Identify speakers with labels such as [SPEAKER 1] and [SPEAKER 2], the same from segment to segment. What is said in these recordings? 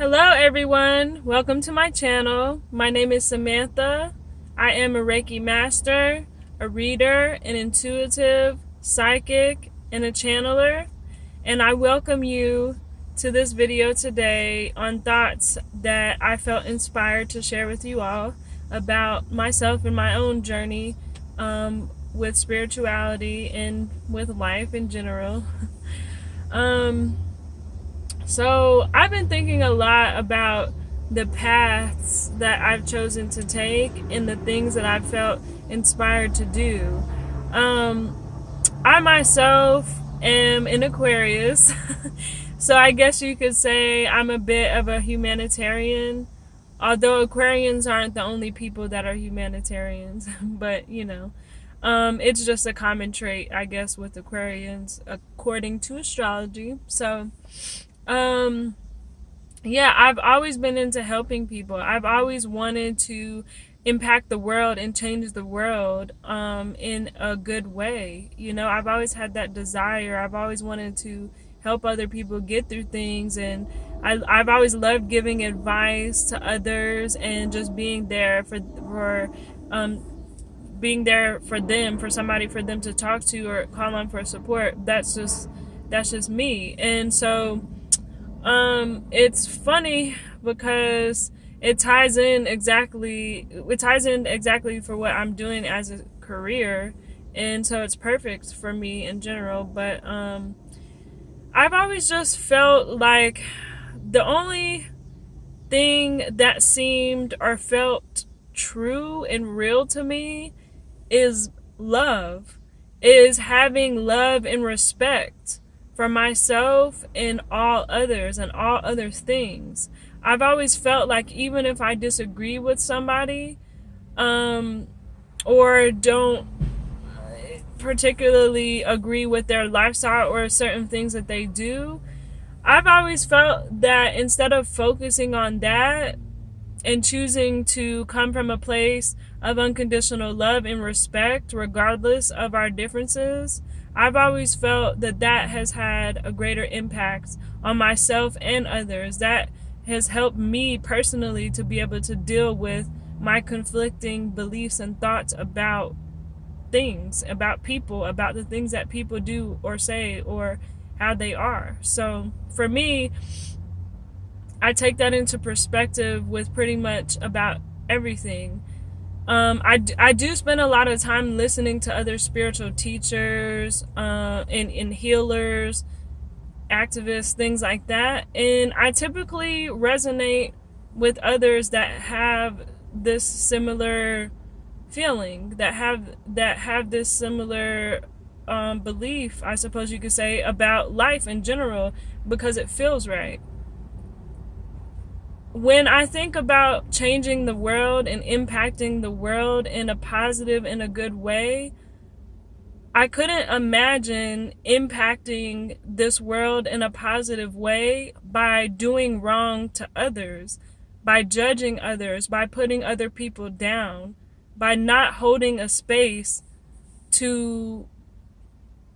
[SPEAKER 1] Hello everyone, welcome to my channel. My name is Samantha. I am a Reiki master, a reader, an intuitive, psychic, and a channeler. And I welcome you to this video today on thoughts that I felt inspired to share with you all about myself and my own journey with spirituality and with life in general. So I've been thinking a lot about the paths that I've chosen to take and the things that I've felt inspired to do. I myself am an Aquarius, so I guess you could say I'm a bit of a humanitarian, although Aquarians aren't the only people that are humanitarians, but it's just a common trait, I guess, with Aquarians according to astrology. So yeah, I've always been into helping people. I've always wanted to impact the world and change the world in a good way. I've always had that desire. I've always wanted to help other people get through things, and I've always loved giving advice to others and just being there for being there for them, for somebody for them to talk to or call on for support. That's just me. And so it's funny because it ties in exactly for what I'm doing as a career, and so it's perfect for me in general. But I've always just felt like the only thing that seemed or felt true and real to me is love, is having love and respect for myself and all others and all other things. I've always felt like even if I disagree with somebody or don't particularly agree with their lifestyle or certain things that they do, I've always felt that instead of focusing on that and choosing to come from a place of unconditional love and respect regardless of our differences, I've always felt that that has had a greater impact on myself and others. That has helped me personally to be able to deal with my conflicting beliefs and thoughts about things, about people, about the things that people do or say or how they are. So for me, I take that into perspective with pretty much about everything. I do spend a lot of time listening to other spiritual teachers and healers, activists, things like that. And I typically resonate with others that have this similar feeling, that have this similar belief, I suppose you could say, about life in general, because it feels right. When I think about changing the world and impacting the world in a positive and a good way, I couldn't imagine impacting this world in a positive way by doing wrong to others, by judging others, by putting other people down, by not holding a space to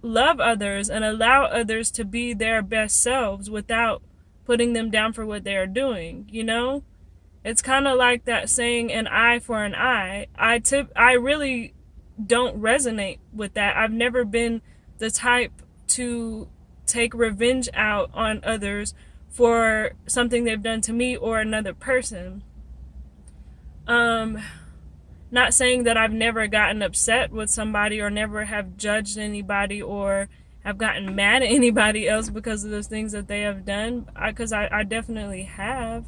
[SPEAKER 1] love others and allow others to be their best selves without putting them down for what they are doing. It's kind of like that saying, an eye for an eye. I really don't resonate with that. I've never been the type to take revenge out on others for something they've done to me or another person. Not saying that I've never gotten upset with somebody or never have judged anybody or have gotten mad at anybody else because of those things that they have done, because I definitely have,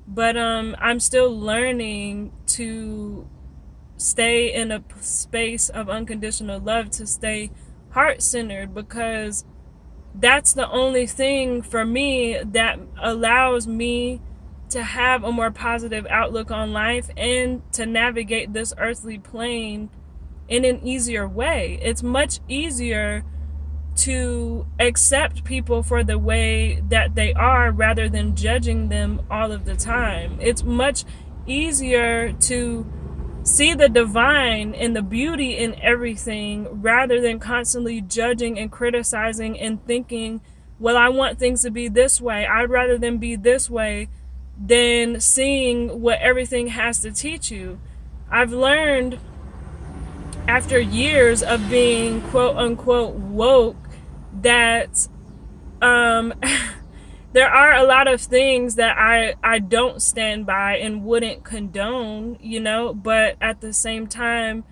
[SPEAKER 1] but I'm still learning to stay in a space of unconditional love, to stay heart-centered, because that's the only thing for me that allows me to have a more positive outlook on life and to navigate this earthly plane in an easier way. It's much easier to accept people for the way that they are rather than judging them all of the time. It's much easier to see the divine and the beauty in everything rather than constantly judging and criticizing and thinking well, I want things to be this way. I'd rather them be this way than seeing what everything has to teach you. I've learned after years of being quote unquote woke that um, there are a lot of things that I don't stand by and wouldn't condone, but at the same time,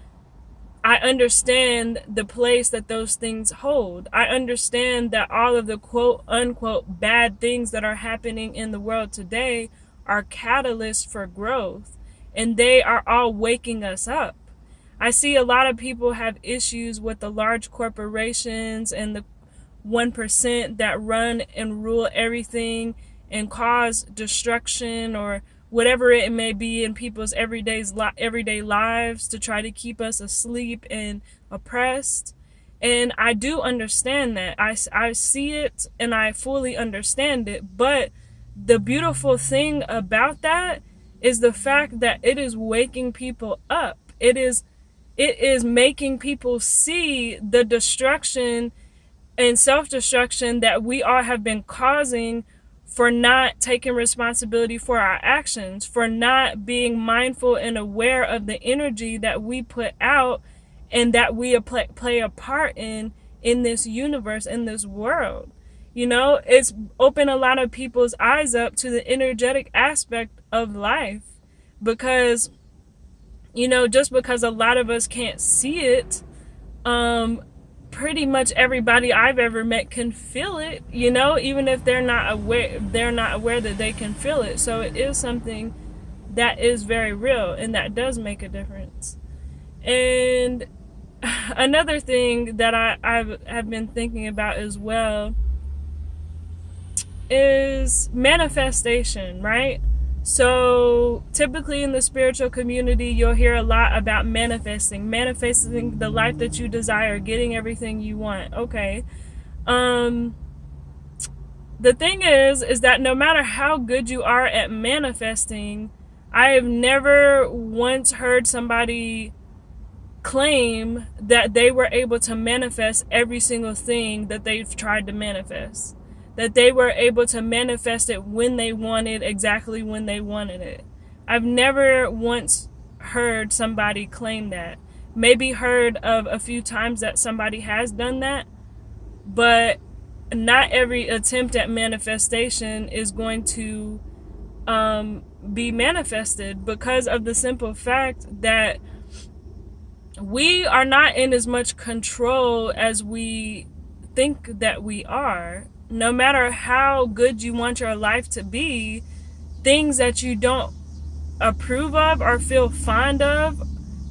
[SPEAKER 1] I understand the place that those things hold. I understand that all of the quote unquote bad things that are happening in the world today are catalysts for growth, and they are all waking us up. I see a lot of people have issues with the large corporations and the 1% that run and rule everything and cause destruction or whatever it may be in people's everyday lives to try to keep us asleep and oppressed. And I do understand that. I see it and I fully understand it. But the beautiful thing about that is the fact that it is waking people up. It is making people see the destruction and self-destruction that we all have been causing for not taking responsibility for our actions, for not being mindful and aware of the energy that we put out and that we play a part in this universe, in this world. It's opened a lot of people's eyes up to the energetic aspect of life, because just because a lot of us can't see it, pretty much everybody I've ever met can feel it, even if they're not aware that they can feel it. So it is something that is very real and that does make a difference. And another thing that I've been thinking about as well is manifestation, right? So typically in the spiritual community, you'll hear a lot about manifesting the life that you desire, getting everything you want. Okay. The thing is that no matter how good you are at manifesting, I have never once heard somebody claim that they were able to manifest every single thing that they've tried to manifest. That they were able to manifest it when they wanted, exactly when they wanted it. I've never once heard somebody claim that. Maybe heard of a few times that somebody has done that, but not every attempt at manifestation is going to be manifested, because of the simple fact that we are not in as much control as we think that we are. No matter how good you want your life to be, things that you don't approve of or feel fond of,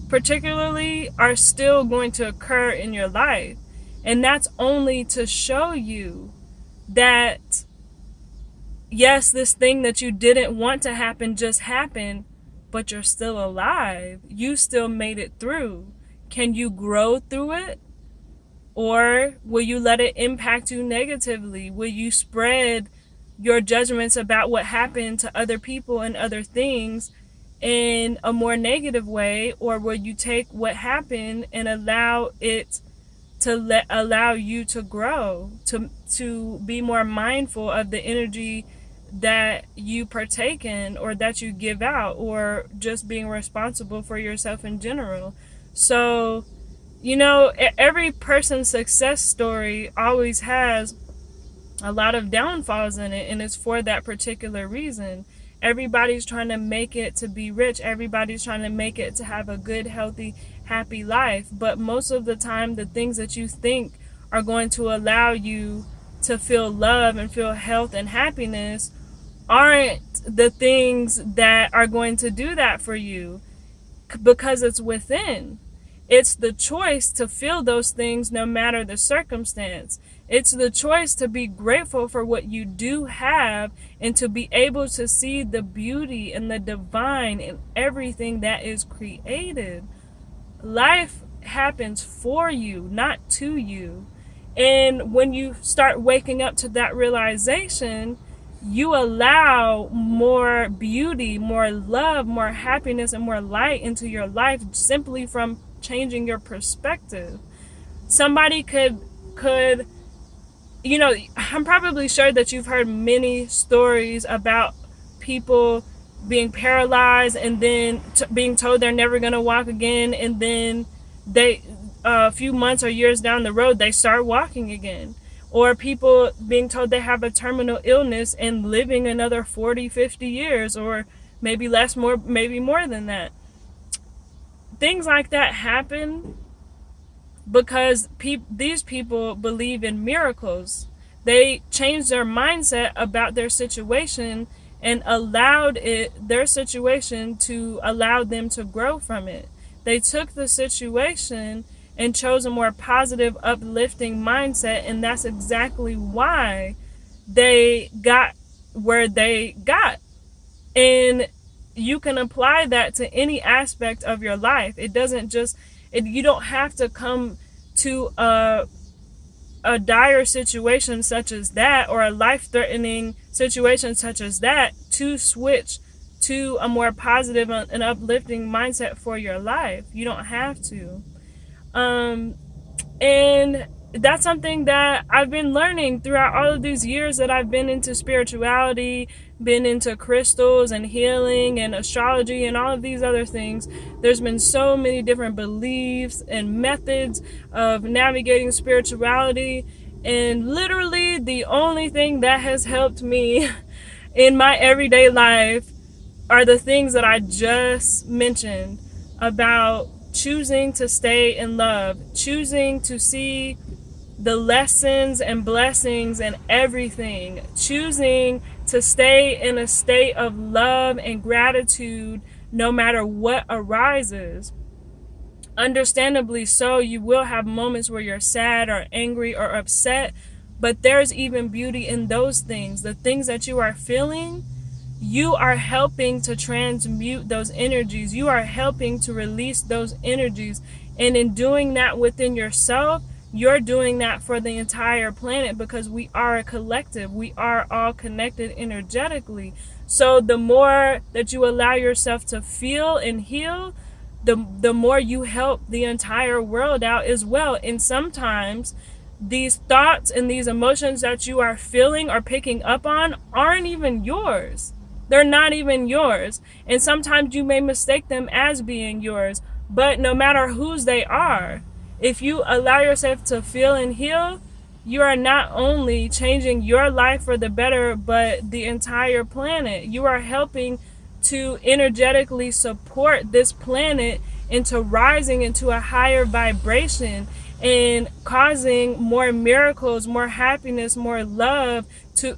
[SPEAKER 1] particularly, are still going to occur in your life. And that's only to show you that, yes, this thing that you didn't want to happen just happened, but you're still alive. You still made it through. Can you grow through it? Or will you let it impact you negatively? Will you spread your judgments about what happened to other people and other things in a more negative way? Or will you take what happened and allow it to allow you to grow, to be more mindful of the energy that you partake in or that you give out, or just being responsible for yourself in general? So, every person's success story always has a lot of downfalls in it, and it's for that particular reason. Everybody's trying to make it to be rich. Everybody's trying to make it to have a good, healthy, happy life. But most of the time, the things that you think are going to allow you to feel love and feel health and happiness aren't the things that are going to do that for you, because it's within. It's the choice to feel those things no matter the circumstance. It's the choice to be grateful for what you do have and to be able to see the beauty and the divine in everything that is created. Life happens for you, not to you. And when you start waking up to that realization, you allow more beauty, more love, more happiness, and more light into your life simply from changing your perspective. Somebody could I'm probably sure that you've heard many stories about people being paralyzed and then being told they're never going to walk again, and then they a few months or years down the road they start walking again, or people being told they have a terminal illness and living another 40, 50 years, or maybe less, more, maybe more than that. Things like that happen because these people believe in miracles. They changed their mindset about their situation and allowed their situation to allow them to grow from it. They took the situation and chose a more positive, uplifting mindset, and that's exactly why they got where they got. And you can apply that to any aspect of your life. It doesn't just you don't have to come to a dire situation such as that, or a life-threatening situation such as that, to switch to a more positive and uplifting mindset for your life. You don't have to. And that's something that I've been learning throughout all of these years that I've been into spirituality, been into crystals and healing and astrology and all of these other things. There's been so many different beliefs and methods of navigating spirituality, and literally the only thing that has helped me in my everyday life are the things that I just mentioned about choosing to stay in love, choosing to see the lessons and blessings and everything, choosing to stay in a state of love and gratitude no matter what arises. Understandably so, you will have moments where you're sad or angry or upset, but there's even beauty in those things. The things that you are feeling, you are helping to transmute those energies. You are helping to release those energies. And in doing that within yourself, you're doing that for the entire planet, because we are a collective. We are all connected energetically. So the more that you allow yourself to feel and heal, the more you help the entire world out as well. And sometimes these thoughts and these emotions that you are feeling or picking up on aren't even yours. They're not even yours. And sometimes you may mistake them as being yours. But no matter whose they are, if you allow yourself to feel and heal, you are not only changing your life for the better, but the entire planet. You are helping to energetically support this planet into rising into a higher vibration and causing more miracles, more happiness, more love,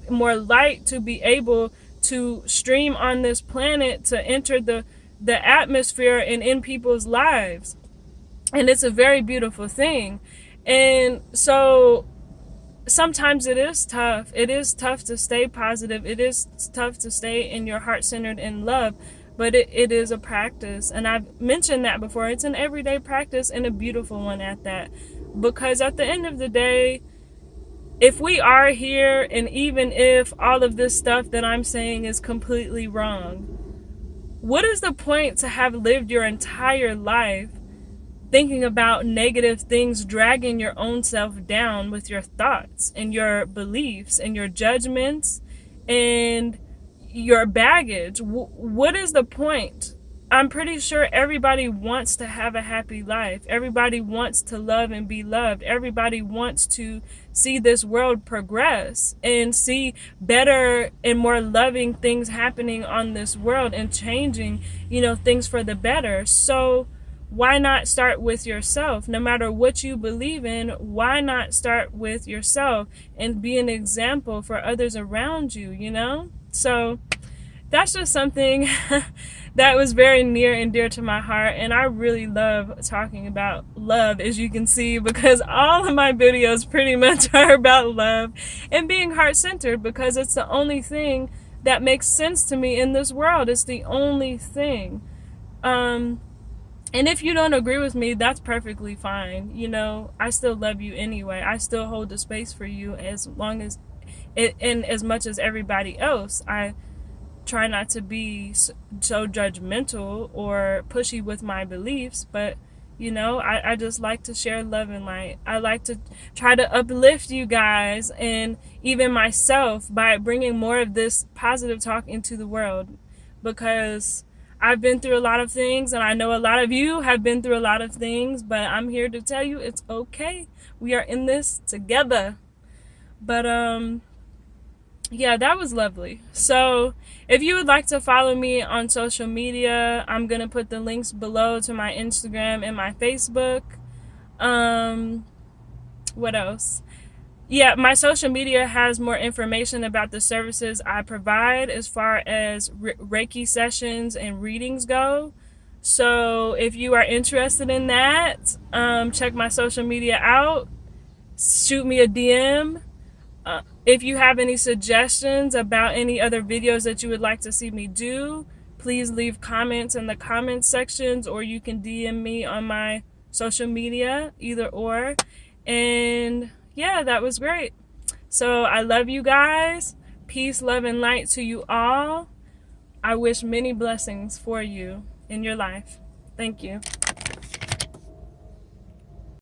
[SPEAKER 1] more light to be able to stream on this planet, to enter the atmosphere and in people's lives. And it's a very beautiful thing. And so sometimes it is tough. It is tough to stay positive. It is tough to stay in your heart centered in love. But it is a practice. And I've mentioned that before. It's an everyday practice, and a beautiful one at that. Because at the end of the day, if we are here, and even if all of this stuff that I'm saying is completely wrong, what is the point to have lived your entire life thinking about negative things, dragging your own self down with your thoughts and your beliefs and your judgments and your baggage? What is the point? I'm pretty sure everybody wants to have a happy life. Everybody wants to love and be loved. Everybody wants to see this world progress and see better and more loving things happening on this world and changing, things for the better. So why not start with yourself? No matter what you believe in, why not start with yourself and be an example for others around you, So that's just something that was very near and dear to my heart. And I really love talking about love, as you can see, because all of my videos pretty much are about love and being heart-centered, because it's the only thing that makes sense to me in this world. It's the only thing. And if you don't agree with me, that's perfectly fine. I still love you anyway. I still hold the space for you as long as and as much as everybody else. I try not to be so judgmental or pushy with my beliefs, but You know, I just like to share love and light. I like to try to uplift you guys and even myself by bringing more of this positive talk into the world, because I've been through a lot of things, and I know a lot of you have been through a lot of things, but I'm here to tell you it's okay. We are in this together. But yeah, that was lovely. So if you would like to follow me on social media, I'm going to put the links below to my Instagram and my Facebook. What else? Yeah, my social media has more information about the services I provide as far as Reiki sessions and readings go. So if you are interested in that, check my social media out. Shoot me a DM. If you have any suggestions about any other videos that you would like to see me do, please leave comments in the comments sections, or you can DM me on my social media, either or. And yeah, that was great. So I love you guys. Peace, love, and light to you all. I wish many blessings for you in your life. Thank you.